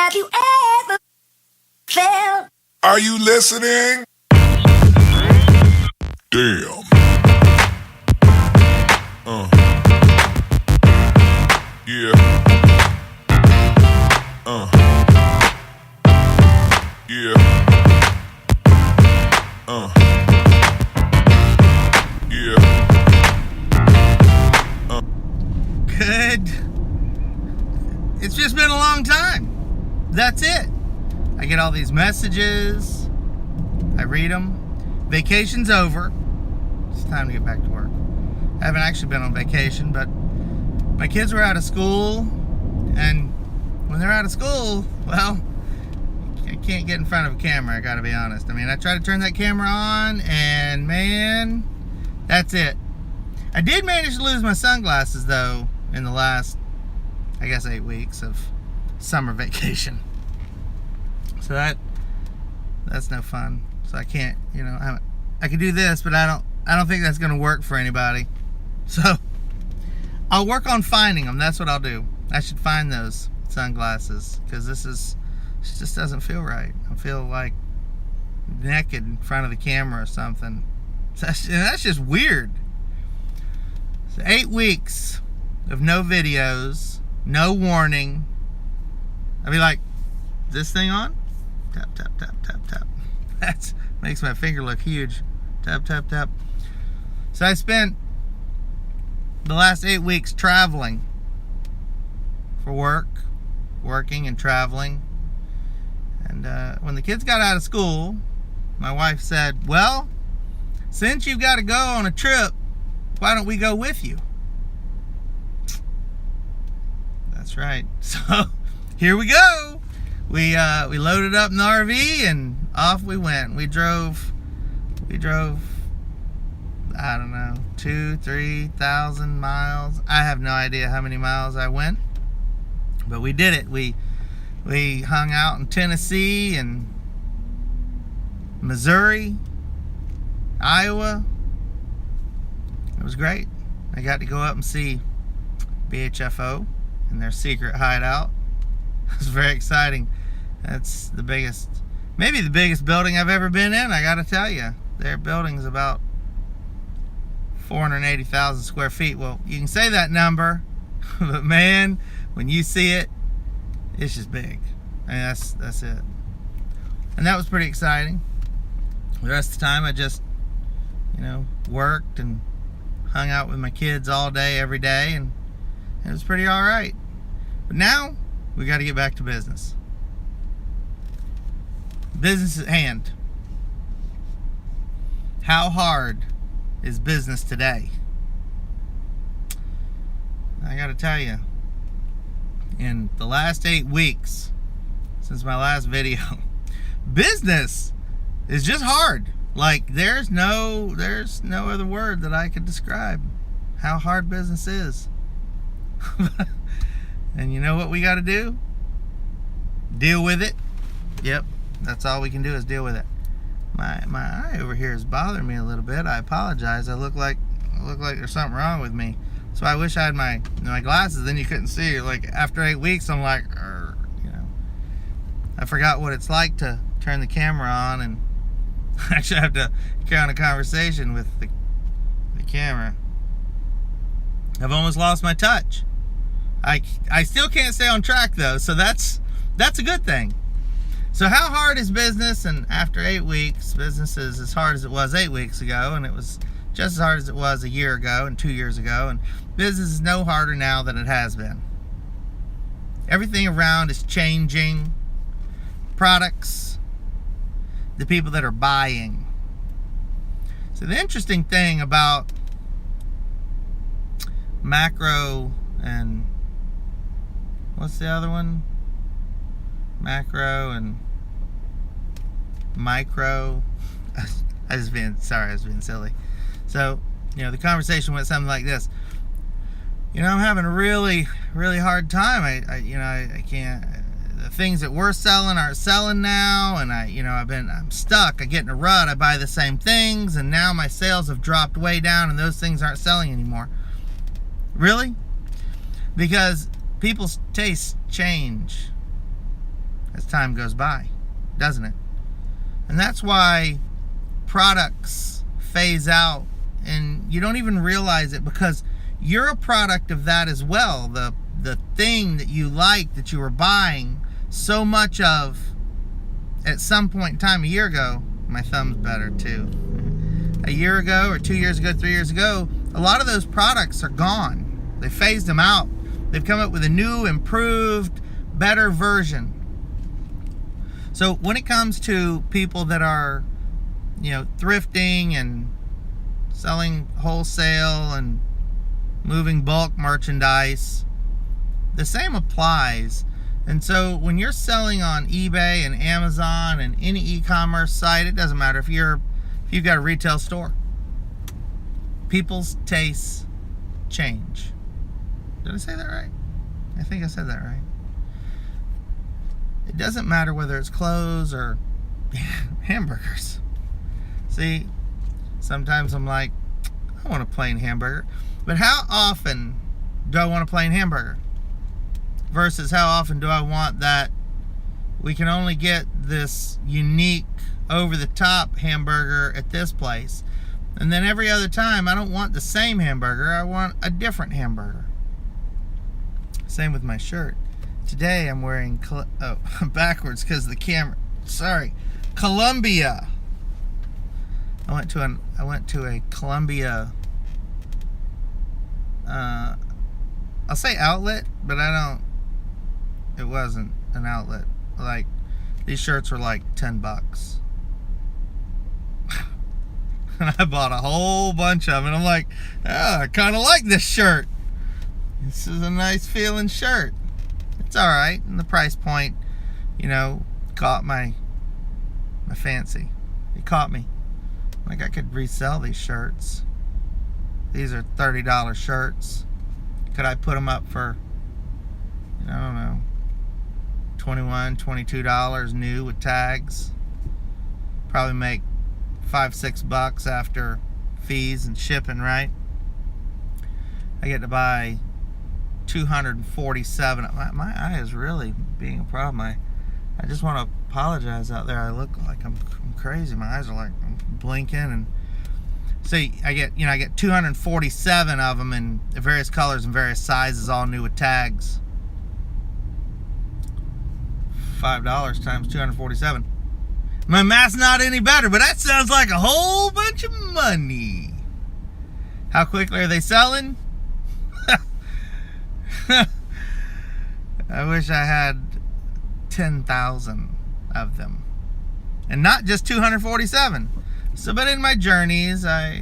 Have you ever felt? Are you listening? Damn. Yeah. Yeah. Yeah. Good. It's just been a long time. That's it. I get all these messages. I read them. Vacation's over. It's time to get back to work. I haven't actually been on vacation, but my kids were out of school, and when they're out of school, well, I can't get in front of a camera, I gotta be honest. I mean, I try to turn that camera on, and man, that's it. I did manage to lose my sunglasses, though, in the last, I guess, 8 weeks of summer vacation. So that's no fun. So I can't, I can do this, but I don't think that's gonna work for anybody. So I'll work on finding them. That's what I'll do. I should find those sunglasses, because it just doesn't feel right. I feel like naked in front of the camera or something. That's just weird. So 8 weeks of no videos, no warning. I'd be like, this thing on? Tap, tap, tap, tap, tap. That makes my finger look huge. Tap, tap, tap. So I spent the last 8 weeks traveling for work, working and traveling. And when the kids got out of school, my wife said, well, since you've got to go on a trip, why don't we go with you? That's right. So here we go. We loaded up in the RV and off we went. We drove, I don't know, 2,000-3,000 miles. I have no idea how many miles I went, but we did it. We hung out in Tennessee and Missouri, Iowa. It was great. I got to go up and see BHFO in their secret hideout. It was very exciting. That's the biggest, maybe the biggest building I've ever been in, I gotta tell you. Their building is about 480,000 square feet. Well, you can say that number, but man, when you see it, it's just big. I mean, that's it. And that was pretty exciting. The rest of the time I just, worked and hung out with my kids all day, every day, and it was pretty all right. But now we got to get back to business. Business at hand. How hard is business today? I got to tell you, in the last 8 weeks since my last video, business is just hard. Like there's no other word that I could describe how hard business is. And you know what we got to do? Deal with it. Yep, that's all we can do is deal with it. My eye over here is bothering me a little bit. I apologize. I look like there's something wrong with me. So I wish I had my glasses, then you couldn't see. Like after 8 weeks, I'm like, I forgot what it's like to turn the camera on and actually have to carry on a conversation with the camera. I've almost lost my touch. I still can't stay on track though, so that's a good thing. So how hard is business? And after 8 weeks, business is as hard as it was 8 weeks ago, and it was just as hard as it was a year ago and 2 years ago, and business is no harder now than it has been. Everything around is changing. Products, the people that are buying. So the interesting thing about macro and what's the other one? Macro and micro. I was being silly. So, the conversation went something like this. I'm having a really, really hard time. I can't. The things that we're selling aren't selling now, and I'm stuck. I get in a rut. I buy the same things, and now my sales have dropped way down, and those things aren't selling anymore. Really? Because people's tastes change. time goes by, doesn't it? And that's why products phase out and you don't even realize it, because you're a product of that as well. The thing that you like, that you were buying so much of at some point in time, a year ago, my thumb's better too. A year ago or 2 years ago, 3 years ago, a lot of those products are gone. They phased them out. They've come up with a new, improved, better version. So when it comes to people that are, thrifting and selling wholesale and moving bulk merchandise, the same applies. And so when you're selling on eBay and Amazon and any e-commerce site, it doesn't matter if you've got a retail store, people's tastes change. Did I say that right? I think I said that right. It doesn't matter whether it's clothes or hamburgers. See, sometimes I'm like, I want a plain hamburger. But how often do I want a plain hamburger? Versus how often do I want that we can only get this unique, over-the-top hamburger at this place. And then every other time, I don't want the same hamburger. I want a different hamburger. Same with my shirt. Today I'm wearing, backwards because of the camera. Sorry. Columbia. I went to a Columbia, I'll say outlet, but it wasn't an outlet. Like, these shirts were like $10. And I bought a whole bunch of them. And I'm like, I kind of like this shirt. This is a nice feeling shirt. It's all right. And the price point, caught my fancy. It caught me. Like, I could resell these shirts. These are $30 shirts. Could I put them up for, I don't know, $21, $22 new with tags? Probably make $5-6 after fees and shipping, right? I get to buy 247. My eye is really being a problem. I just want to apologize out there. I look like I'm crazy. My eyes are like blinking. And so I get 247 of them in various colors and various sizes, all new with tags. $5 times 247. My math's not any better, but that sounds like a whole bunch of money. How quickly are they selling? I wish I had 10,000 of them. And not just 247. So, but in my journeys, I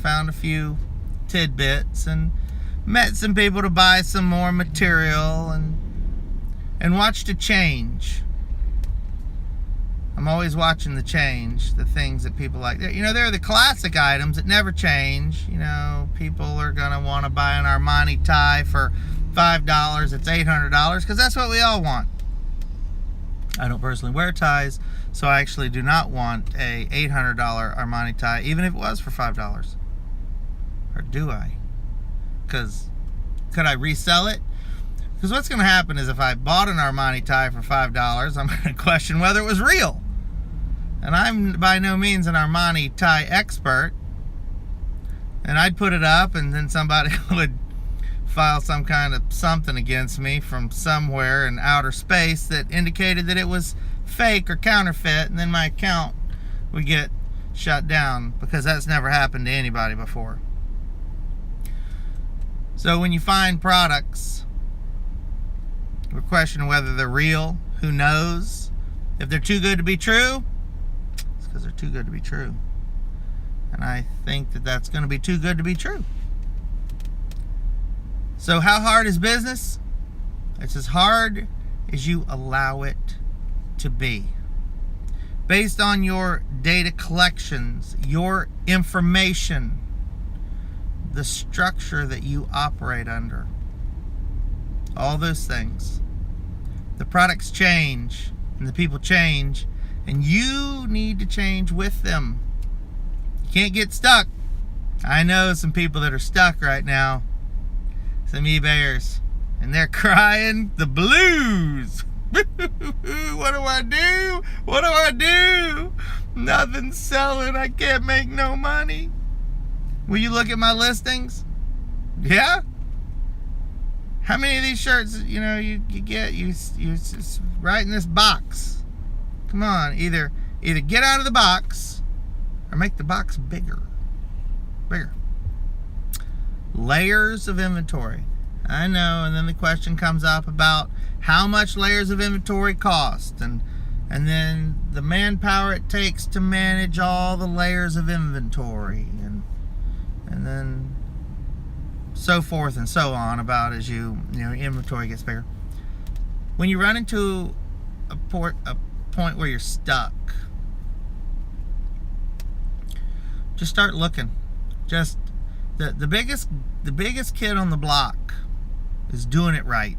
found a few tidbits and met some people to buy some more material and watched it change. I'm always watching the change, the things that people like. There are the classic items that never change. People are going to want to buy an Armani tie for $5. It's $800 because that's what we all want. I don't personally wear ties, so I actually do not want a $800 Armani tie, even if it was for $5. Or do I? Because could I resell it? Because what's going to happen is if I bought an Armani tie for $5, I'm going to question whether it was real. And I'm by no means an Armani tie expert. And I'd put it up and then somebody would file some kind of something against me from somewhere in outer space that indicated that it was fake or counterfeit, and then my account would get shut down because that's never happened to anybody before. So when you find products, we're questioning whether they're real. Who knows? If they're too good to be true, it's because they're too good to be true. And I think that that's going to be too good to be true. So how hard is business? It's as hard as you allow it to be. Based on your data collections, your information, the structure that you operate under. All those things. The products change and the people change, and you need to change with them. You can't get stuck. I know some people that are stuck right now. Some eBayers, and they're crying the blues. What What do I do? What do I do? Nothing's selling. I can't make no money. Will you look at my listings? Yeah? How many of these shirts, you get, you right in this box? Come on, either get out of the box or make the box bigger. Bigger. Layers of inventory. I know, and then the question comes up about how much layers of inventory cost, and then the manpower it takes to manage all the layers of inventory, and then so forth and so on about as inventory gets bigger. When you run into a point where you're stuck, just start looking. Just the biggest kid on the block is doing it right.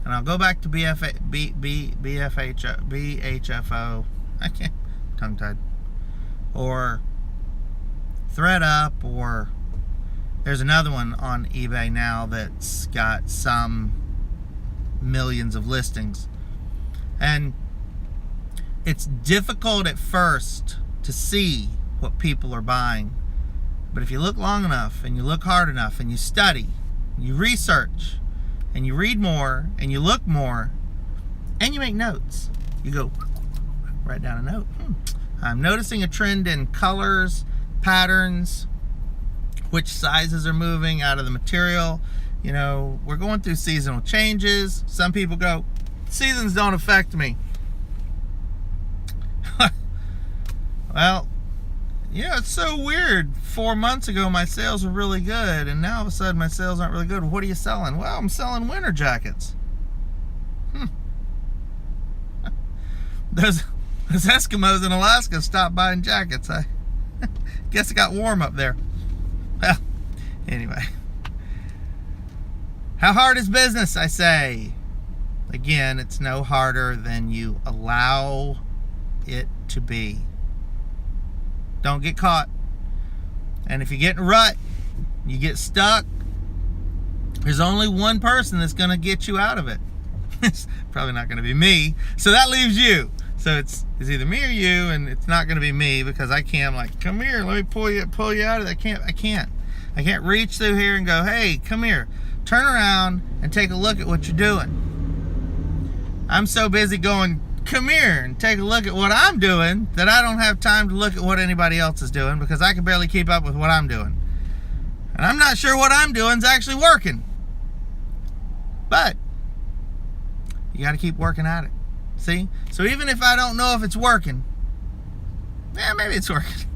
And I'll go back to BHFO. I can't, tongue-tied. Or ThreadUp, or there's another one on eBay now that's got some millions of listings. And it's difficult at first to see what people are buying. But if you look long enough, and you look hard enough, and you study, you research, and you read more, and you look more, and you make notes. You go, write down a note. I'm noticing a trend in colors, patterns, which sizes are moving out of the material. We're going through seasonal changes. Some people go, seasons don't affect me. Well, it's so weird. 4 months ago, my sales were really good, and now all of a sudden, my sales aren't really good. What are you selling? Well, I'm selling winter jackets. Those Eskimos in Alaska stopped buying jackets. I guess it got warm up there. Well, anyway. How hard is business, I say? Again, it's no harder than you allow it to be. Don't get caught. And if you get in a rut, you get stuck, there's only one person that's going to get you out of it. It's probably not going to be me. So that leaves you. So it's either me or you, and it's not going to be me because I can't. I'm like, come here, let me pull you out of that. I can't reach through here and go, hey, come here. Turn around and take a look at what you're doing. I'm so busy going, come here and take a look at what I'm doing that I don't have time to look at what anybody else is doing because I can barely keep up with what I'm doing. And I'm not sure what I'm doing is actually working. But you got to keep working at it. See? So even if I don't know if it's working, maybe it's working.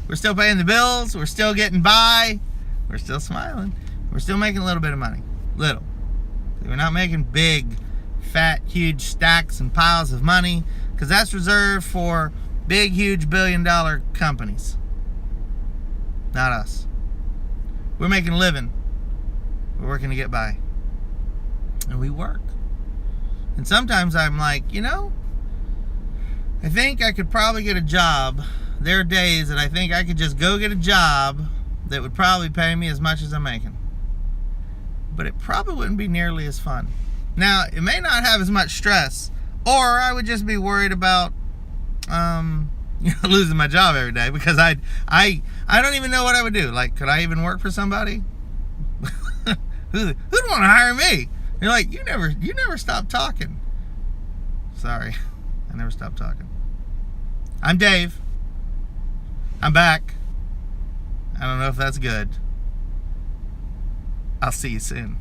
We're still paying the bills. We're still getting by. We're still smiling. We're still making a little bit of money. Little. We're not making big, fat, huge stacks and piles of money because that's reserved for big, huge billion-dollar companies. Not us. We're making a living. We're working to get by. And we work. And sometimes I'm like, I think I could probably get a job. There are days that I think I could just go get a job that would probably pay me as much as I'm making. But it probably wouldn't be nearly as fun. Now, it may not have as much stress, or I would just be worried about losing my job every day because I don't even know what I would do. Like, could I even work for somebody? Who'd want to hire me? You're like, you never stop talking. Sorry, I never stopped talking. I'm Dave. I'm back. I don't know if that's good. I'll see you soon.